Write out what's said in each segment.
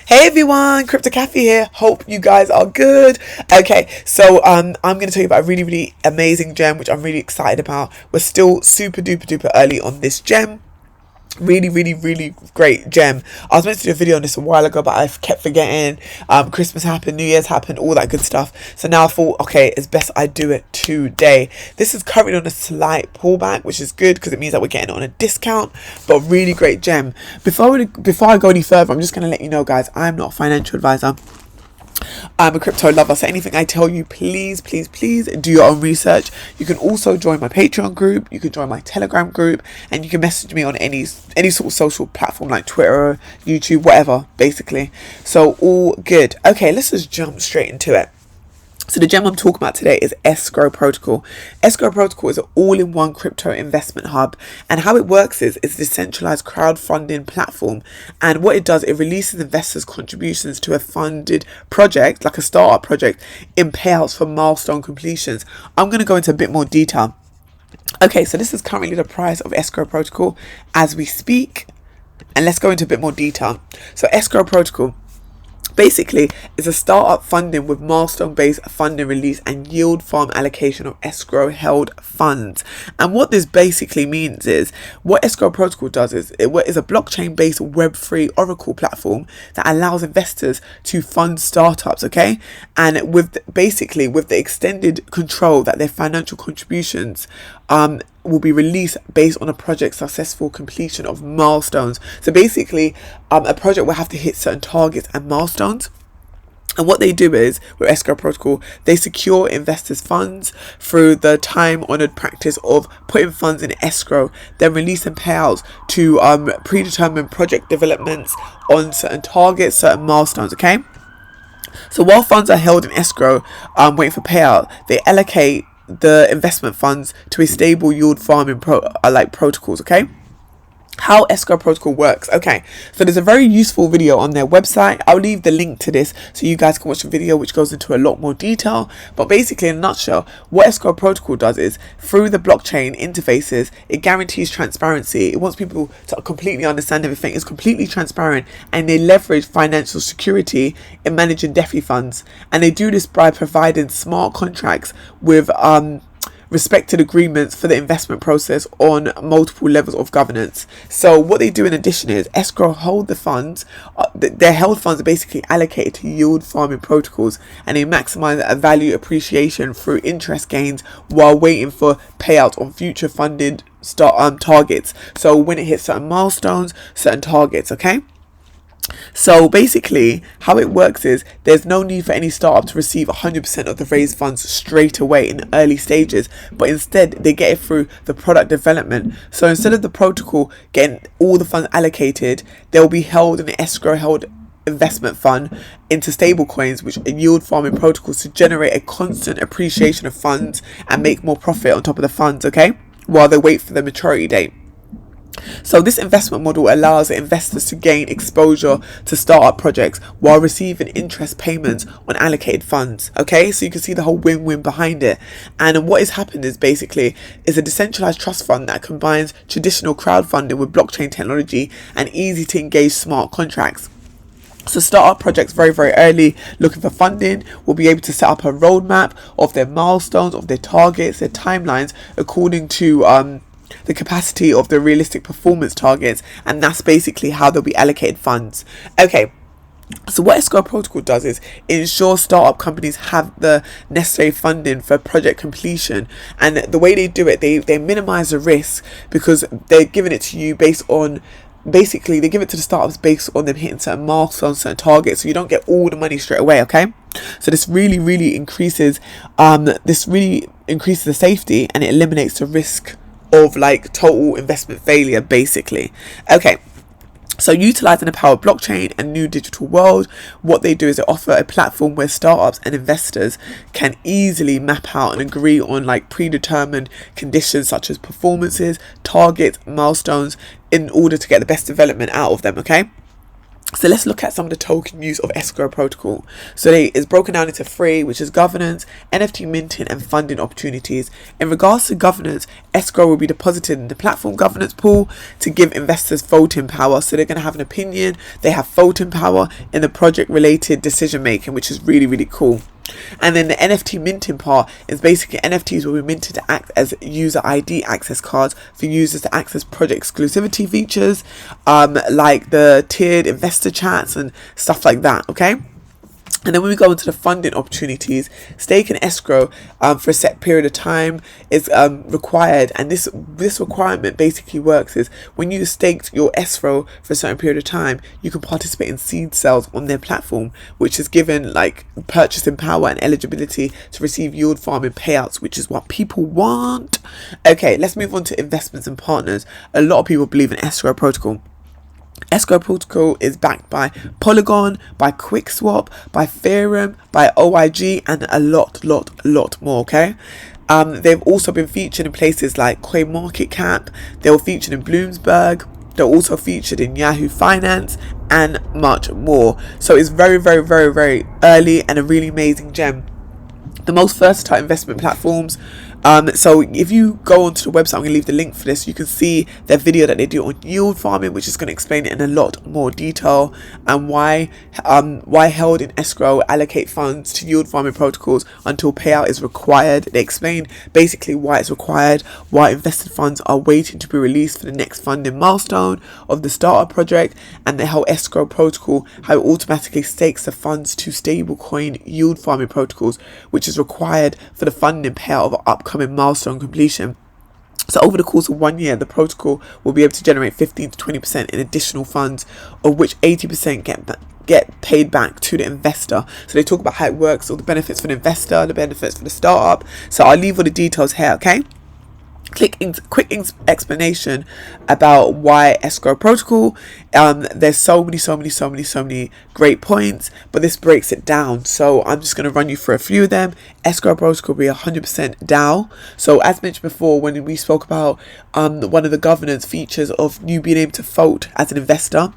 Hey everyone, Crypto Cafe here. Hope you guys are good. Okay, so I'm going to tell you about a really amazing gem which I'm really excited about. We're still super duper early on this gem. Really great gem. I was meant to do a video on this a while ago, but I kept forgetting. Christmas happened, New Year's happened, all that good stuff. So now I thought, okay, it's best I do it today. This is currently on a slight pullback, which is good because it means that we're getting it on a discount, but really great gem. Before I go any further, I'm just going to let you know, guys, I'm not a financial advisor. I'm a crypto lover, so anything I tell you, please do your own research. You can also join my Patreon group, you can join my Telegram group, and you can message me on any sort of social platform like Twitter, YouTube, whatever, basically. So all good. Okay, let's just jump straight into it. So the gem I'm talking about today is Escrow Protocol. Escrow Protocol is an all-in-one crypto investment hub, and how it works is it's a decentralized crowdfunding platform, and what it does, it releases investors' contributions to a funded project, like a startup project, in payouts for milestone completions. I'm going to go into a bit more detail. Okay, so this is currently the price of Escrow Protocol as we speak, and let's go into a bit more detail. So Escrow Protocol basically is a startup funding with milestone-based funding release and yield farm allocation of escrow held funds. And what this basically means is, what Escrow Protocol does is it is a blockchain-based Web3 Oracle platform that allows investors to fund startups, okay? And with the extended control that their financial contributions will be released based on a project's successful completion of milestones. So basically, a project will have to hit certain targets and milestones. And what they do is, with Escrow Protocol, they secure investors' funds through the time-honoured practice of putting funds in escrow, then releasing payouts to predetermined project developments on certain targets, certain milestones, okay? So while funds are held in escrow, waiting for payout, they allocate the investment funds to a stable yield farming protocols, okay? How Escrow Protocol works. Okay, so there's a very useful video on their website. I'll leave the link to this so you guys can watch the video, which goes into a lot more detail. But basically, in a nutshell, what Escrow Protocol does is, through the blockchain interfaces, it guarantees transparency. It wants people to completely understand everything. It's completely transparent, and they leverage financial security in managing DeFi funds. And they do this by providing smart contracts with respected agreements for the investment process on multiple levels of governance. So what they do in addition is, escrow hold the funds, their held funds are basically allocated to yield farming protocols, and they maximize a value appreciation through interest gains while waiting for payout on future funded targets. So when it hits certain milestones, certain targets, okay? So basically, how it works is, there's no need for any startup to receive 100% of the raised funds straight away in the early stages, but instead they get it through the product development. So instead of the protocol getting all the funds allocated, they'll be held in an escrow held investment fund into stable coins, which are yield farming protocols, to generate a constant appreciation of funds and make more profit on top of the funds, okay, while they wait for the maturity date. So this investment model allows investors to gain exposure to startup projects while receiving interest payments on allocated funds. Okay, so you can see the whole win-win behind it. And what has happened is, basically, is a decentralized trust fund that combines traditional crowdfunding with blockchain technology and easy to engage smart contracts. So startup projects very early looking for funding will be able to set up a roadmap of their milestones, of their targets, their timelines, according to the capacity of the realistic performance targets, and that's basically how they'll be allocated funds. Okay, so what Escrow Protocol does is ensure startup companies have the necessary funding for project completion, and the way they do it, they minimize the risk because they're giving it to you based on, basically they give it to the startups based on them hitting certain milestones, certain targets, so you don't get all the money straight away, okay? So this really increases the safety, and it eliminates the risk of like total investment failure, basically. Okay, so utilizing the power of blockchain and new digital world, what they do is they offer a platform where startups and investors can easily map out and agree on like predetermined conditions such as performances, targets, milestones, in order to get the best development out of them, okay? So let's look at some of the token use of Escrow Protocol. So it's broken down into three, which is governance, NFT minting, and funding opportunities. In regards to governance, Escrow will be deposited in the platform governance pool to give investors voting power. So they're going to have an opinion, they have voting power in the project related decision making, which is really, really cool. And then the NFT minting part is basically NFTs will be minted to act as user ID access cards for users to access project exclusivity features, like the tiered investor chats and stuff like that. Okay. And then when we go into the funding opportunities, stake and escrow for a set period of time is required. And this requirement basically works is when you staked your escrow for a certain period of time, you can participate in seed sales on their platform, which is given like purchasing power and eligibility to receive yield farming payouts, which is what people want. Okay, let's move on to investments and partners. A lot of people believe in Escrow Protocol. Escrow Protocol is backed by Polygon, by QuickSwap, by Ethereum, by OIG, and a lot more. Okay, they've also been featured in places like CoinMarketCap. They were featured in Bloomberg. They're also featured in Yahoo Finance and much more. So it's very early and a really amazing gem. The most versatile investment platforms. So if you go onto the website, I'm going to leave the link for this. You can see their video that they do on yield farming, which is going to explain it in a lot more detail, and why held in escrow allocate funds to yield farming protocols until payout is required. They explain basically why it's required, why invested funds are waiting to be released for the next funding milestone of the startup project, and the how escrow protocol, how it automatically stakes the funds to stablecoin yield farming protocols, which is required for the funding payout of upcoming milestone completion. So over the course of 1 year, the protocol will be able to generate 15 to 20% in additional funds, of which 80% get paid back to the investor. So they talk about how it works, all the benefits for the investor, the benefits for the startup. So I'll leave all the details here, okay? Quick explanation about why Escrow Protocol. There's so many great points, but this breaks it down. So I'm just going to run you through a few of them. Escrow Protocol will be 100% DAO. So as mentioned before, when we spoke about one of the governance features of you being able to vote as an investor,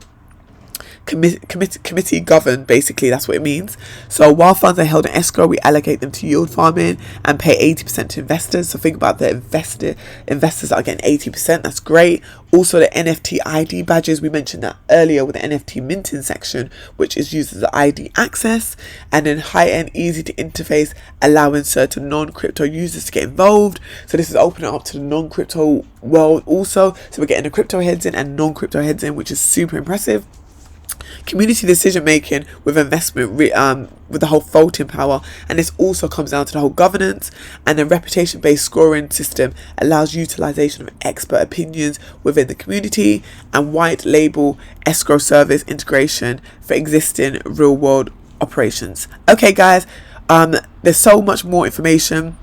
committee governed, basically that's what it means. So while funds are held in escrow, we allocate them to yield farming and pay 80% to investors. So think about the investors that are getting 80%. That's great. Also the NFT ID-Badges, we mentioned that earlier with the NFT minting section, which is used as the ID access. And then high-end, easy to interface, allowing certain non-crypto users to get involved. So this is opening up to the non-crypto world also. So we're getting the crypto heads in and non-crypto heads in, which is super impressive. Community decision making with investment with the whole voting power, and this also comes down to the whole governance. And the reputation based scoring system allows utilization of expert opinions within the community, and white label escrow service integration for existing real world operations. Okay guys, there's so much more information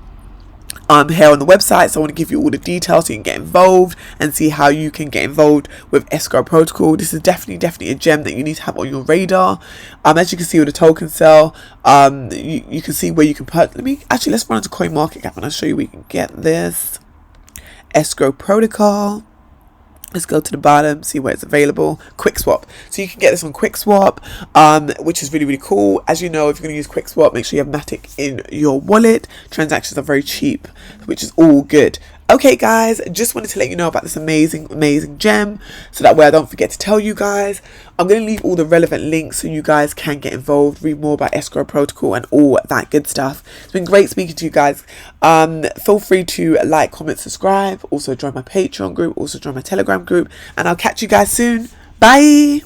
here on the website, so I want to give you all the details so you can get involved and see how you can get involved with Escrow Protocol. This is definitely a gem that you need to have on your radar. As you can see with the token sale, you can see where you can purchase. Let's run into CoinMarketCap and I'll show you where you can get this Escrow Protocol. Let's go to the bottom, see where it's available. QuickSwap. So you can get this on QuickSwap, which is really cool. As you know, if you're going to use QuickSwap, make sure you have Matic in your wallet. Transactions are very cheap, which is all good. Okay guys, just wanted to let you know about this amazing gem, so that way I don't forget to tell you guys. I'm going to leave all the relevant links so you guys can get involved, read more about Escrow Protocol and all that good stuff. It's been great speaking to you guys. Feel free to like, comment, subscribe. Also join my Patreon group, also join my Telegram group, and I'll catch you guys soon. Bye.